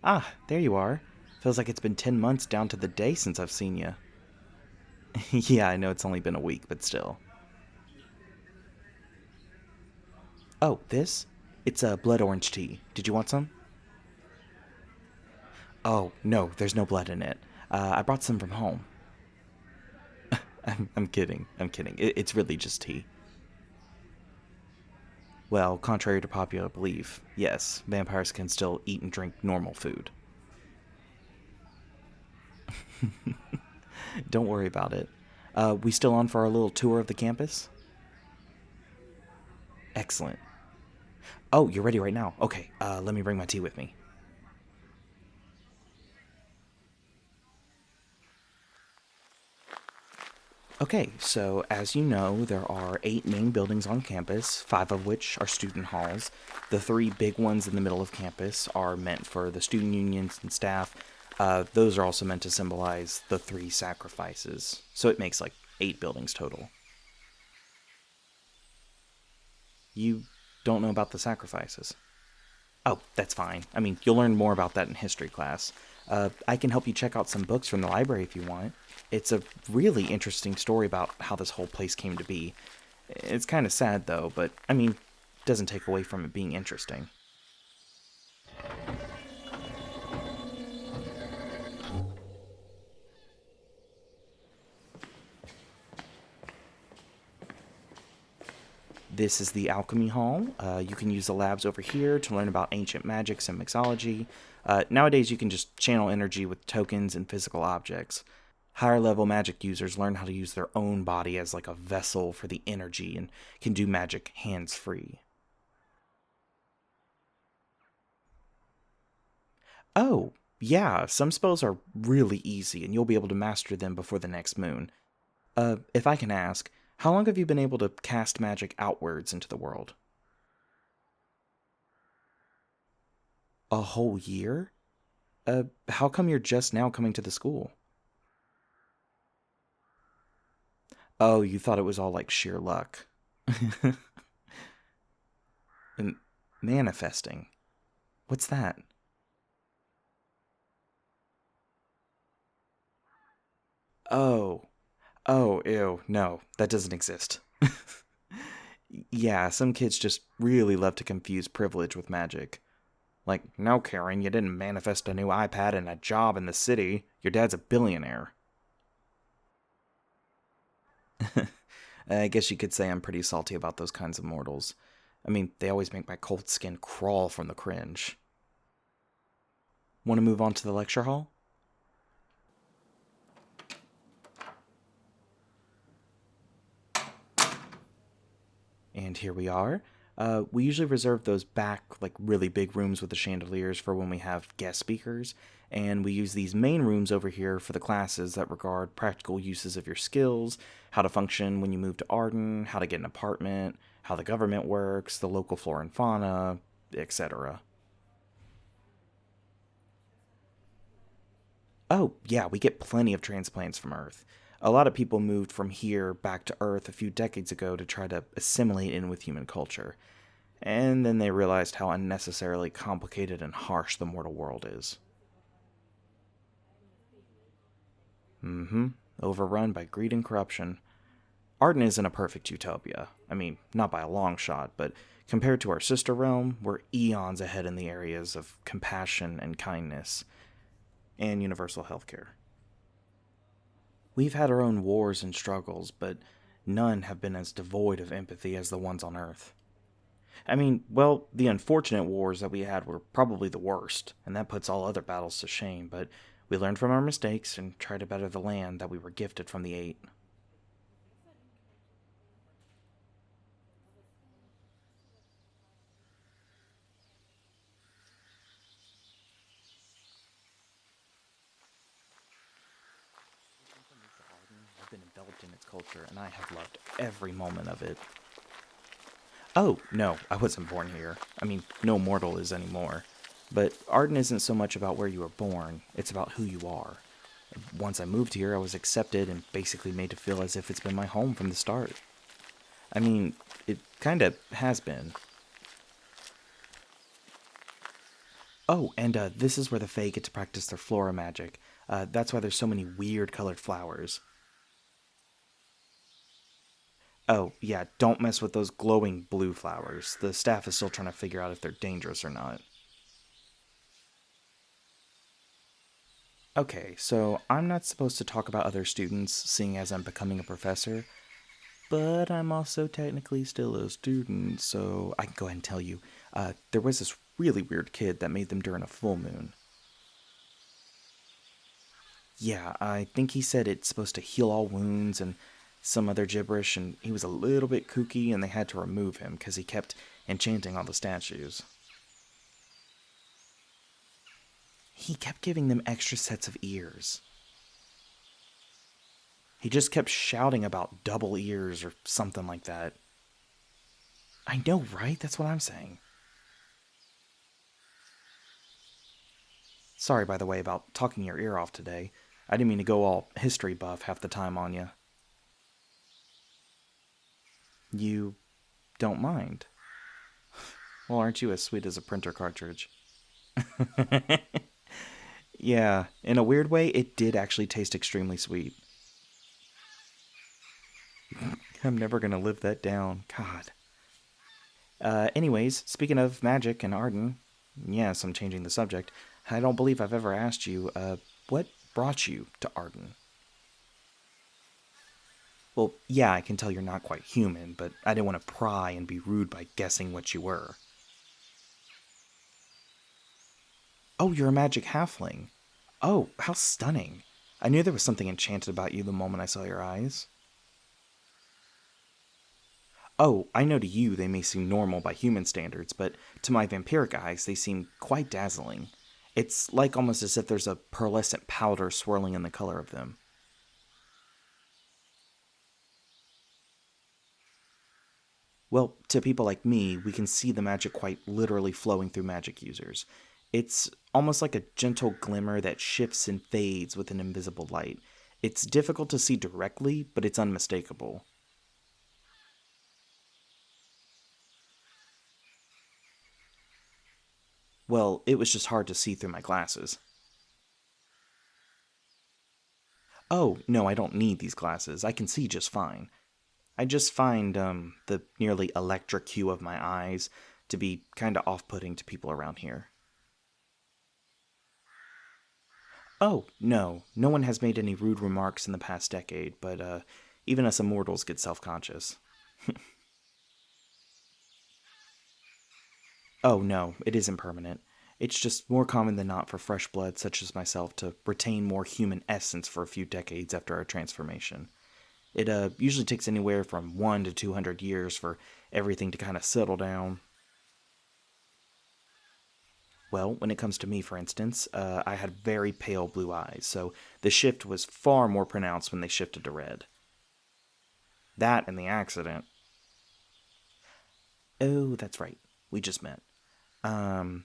Ah, there you are. Feels like it's been 10 months down to the day since I've seen you. Yeah, I know it's only been a week, but still. Oh, this? It's a blood orange tea. Did you want some? Oh, no, there's no blood in it. I brought some from home. I'm kidding. I'm kidding. It's really just tea. Well, contrary to popular belief, yes, vampires can still eat and drink normal food. Don't worry about it. We still on for our little tour of the campus? Excellent. Oh, you're ready right now. Okay, let me bring my tea with me. Okay, so as you know, there are 8 main buildings on campus, 5 of which are student halls. The 3 big ones in the middle of campus are meant for the student unions and staff. Those are also meant to symbolize the 3 sacrifices. So it makes like 8 buildings total. You don't know about the sacrifices? Oh, that's fine. I mean, you'll learn more about that in history class. I can help you check out some books from the library if you want. It's a really interesting story about how this whole place came to be. It's kind of sad, though, but I mean, doesn't take away from it being interesting. This is the Alchemy Hall. You can use the labs over here to learn about ancient magics and mixology. Nowadays, you can just channel energy with tokens and physical objects. Higher level magic users learn how to use their own body as like a vessel for the energy and can do magic hands free. Oh, yeah, some spells are really easy and you'll be able to master them before the next moon. If I can ask, how long have you been able to cast magic outwards into the world? A whole year? How come you're just now coming to the school? Oh, you thought it was all like sheer luck. And manifesting. What's that? Oh, oh, ew, no, that doesn't exist. Yeah, some kids just really love to confuse privilege with magic. Like, no, Karen, you didn't manifest a new iPad and a job in the city. Your dad's a billionaire. I guess you could say I'm pretty salty about those kinds of mortals. I mean, they always make my cold skin crawl from the cringe. Want to move on to the lecture hall? And here we are. We usually reserve those back, like really big rooms with the chandeliers for when we have guest speakers, and we use these main rooms over here for the classes that regard practical uses of your skills, how to function when you move to Arden, how to get an apartment, how the government works, the local flora and fauna, etc. Oh, yeah, we get plenty of transplants from Earth. A lot of people moved from here back to Earth a few decades ago to try to assimilate in with human culture. And then they realized how unnecessarily complicated and harsh the mortal world is. Mm hmm. Overrun by greed and corruption. Arden isn't a perfect utopia. I mean, not by a long shot, but compared to our sister realm, we're eons ahead in the areas of compassion and kindness and universal healthcare. We've had our own wars and struggles, but none have been as devoid of empathy as the ones on Earth. I mean, well, the unfortunate wars that we had were probably the worst, and that puts all other battles to shame, but we learned from our mistakes and tried to better the land that we were gifted from the Eight. I've been enveloped in its culture, and I have loved every moment of it. Oh, no, I wasn't born here. I mean, no mortal is anymore. But Arden isn't so much about where you were born, it's about who you are. Once I moved here, I was accepted and basically made to feel as if it's been my home from the start. I mean, it kinda has been. Oh, and this is where the Fae get to practice their flora magic. That's why there's so many weird colored flowers. Oh, yeah, don't mess with those glowing blue flowers. The staff is still trying to figure out if they're dangerous or not. Okay, so I'm not supposed to talk about other students, seeing as I'm becoming a professor, but I'm also technically still a student, so I can go ahead and tell you. There was this really weird kid that made them during a full moon. Yeah, I think he said it's supposed to heal all wounds and some other gibberish, and he was a little bit kooky, and they had to remove him because he kept enchanting all the statues. He kept giving them extra sets of ears. He just kept shouting about double ears or something like that. I know, right? That's what I'm saying. Sorry, by the way, about talking your ear off today. I didn't mean to go all history buff half the time on you. You don't mind? Well, aren't you as sweet as a printer cartridge? Yeah, in a weird way, it did actually taste extremely sweet. I'm never gonna live that down. God. Anyways, speaking of magic and Arden, yes, I'm changing the subject. I don't believe I've ever asked you, what brought you to Arden? Well, yeah, I can tell you're not quite human, but I didn't want to pry and be rude by guessing what you were. Oh, you're a magic halfling. Oh, how stunning. I knew there was something enchanted about you the moment I saw your eyes. Oh, I know to you they may seem normal by human standards, but to my vampiric eyes they seem quite dazzling. It's like almost as if there's a pearlescent powder swirling in the color of them. Well, to people like me, we can see the magic quite literally flowing through magic users. It's almost like a gentle glimmer that shifts and fades with an invisible light. It's difficult to see directly, but it's unmistakable. Well, it was just hard to see through my glasses. Oh, no, I don't need these glasses. I can see just fine. I just find the nearly electric hue of my eyes to be kind of off putting to people around here. Oh, no, no one has made any rude remarks in the past decade, but even us immortals get self conscious. Oh, no, it isn't permanent. It's just more common than not for fresh blood such as myself to retain more human essence for a few decades after our transformation. It usually takes anywhere from 1 to 200 years for everything to kind of settle down. Well, when it comes to me, for instance, I had very pale blue eyes, so the shift was far more pronounced when they shifted to red. That and the accident. Oh, that's right. We just met. Um,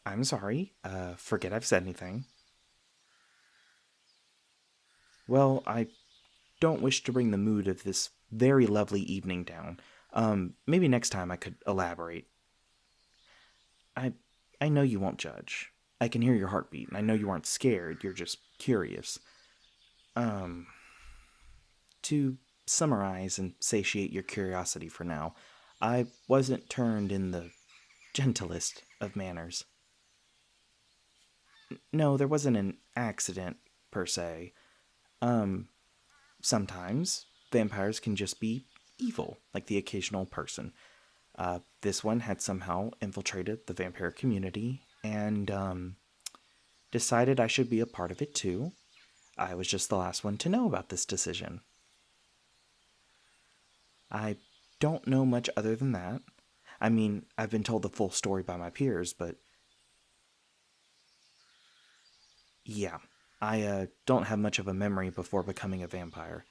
I'm sorry. Forget I've said anything. Well, I don't wish to bring the mood of this very lovely evening down. Maybe next time I could elaborate. I I know you won't judge. I can hear your heartbeat, and I know you aren't scared, you're just curious. Um, to summarize and satiate your curiosity for now, I wasn't turned in the gentlest of manners. No, there wasn't an accident, per se. Um, Sometimes vampires can just be evil, like the occasional person. This one had somehow infiltrated the vampire community and decided I should be a part of it too. I was just the last one to know about this decision. I don't know much other than that. I mean, I've been told the full story by my peers, but yeah, I don't have much of a memory before becoming a vampire.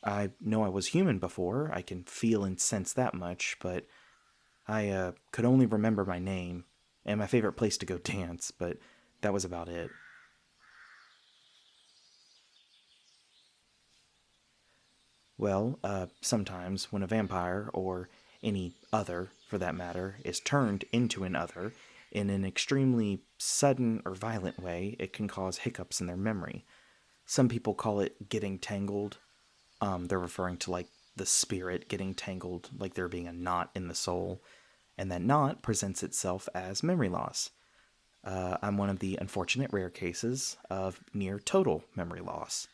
I know I was human before, I can feel and sense that much, but I could only remember my name and my favorite place to go dance, but that was about it. Well, sometimes when a vampire, or any other for that matter, is turned into an other, In an extremely sudden or violent way, it can cause hiccups in their memory. Some people call it getting tangled. They're referring to like the spirit getting tangled, like there being a knot in the soul. And that knot presents itself as memory loss. I'm one of the unfortunate rare cases of near total memory loss.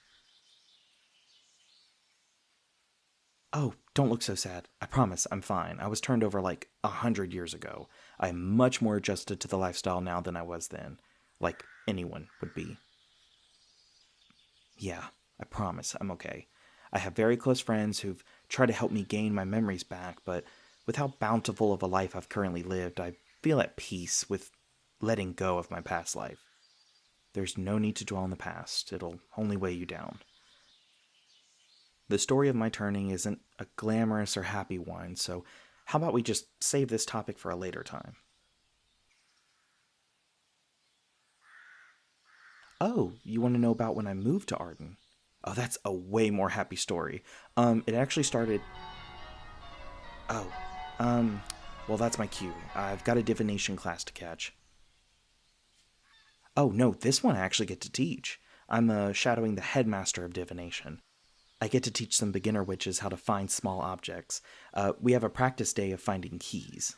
Oh, don't look so sad. I promise, I'm fine. I was turned over like 100 years ago. I'm much more adjusted to the lifestyle now than I was then. Like anyone would be. Yeah, I promise, I'm okay. I have very close friends who've tried to help me gain my memories back, but with how bountiful of a life I've currently lived, I feel at peace with letting go of my past life. There's no need to dwell on the past, it'll only weigh you down. The story of my turning isn't a glamorous or happy one, so how about we just save this topic for a later time? Oh, you want to know about when I moved to Arden? Oh, that's a way more happy story. It actually started. Oh, um, well, that's my cue. I've got a divination class to catch. Oh, no, this one I actually get to teach. I'm shadowing the headmaster of divination. I get to teach some beginner witches how to find small objects. We have a practice day of finding keys.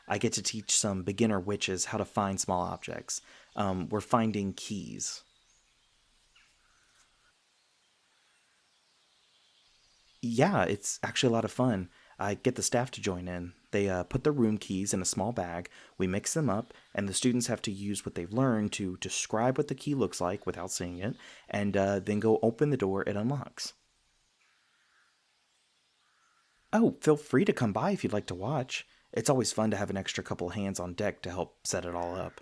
I get to teach some beginner witches how to find small objects. We're finding keys. Yeah, it's actually a lot of fun. I get the staff to join in. They put the room keys in a small bag, we mix them up, and the students have to use what they've learned to describe what the key looks like without seeing it, and then go open the door it unlocks. Oh, feel free to come by if you'd like to watch. It's always fun to have an extra couple hands on deck to help set it all up.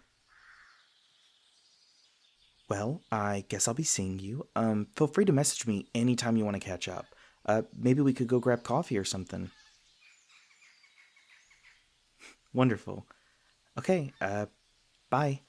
Well, I guess I'll be seeing you. Feel free to message me anytime you want to catch up. Maybe we could go grab coffee or something. Wonderful. Okay, bye.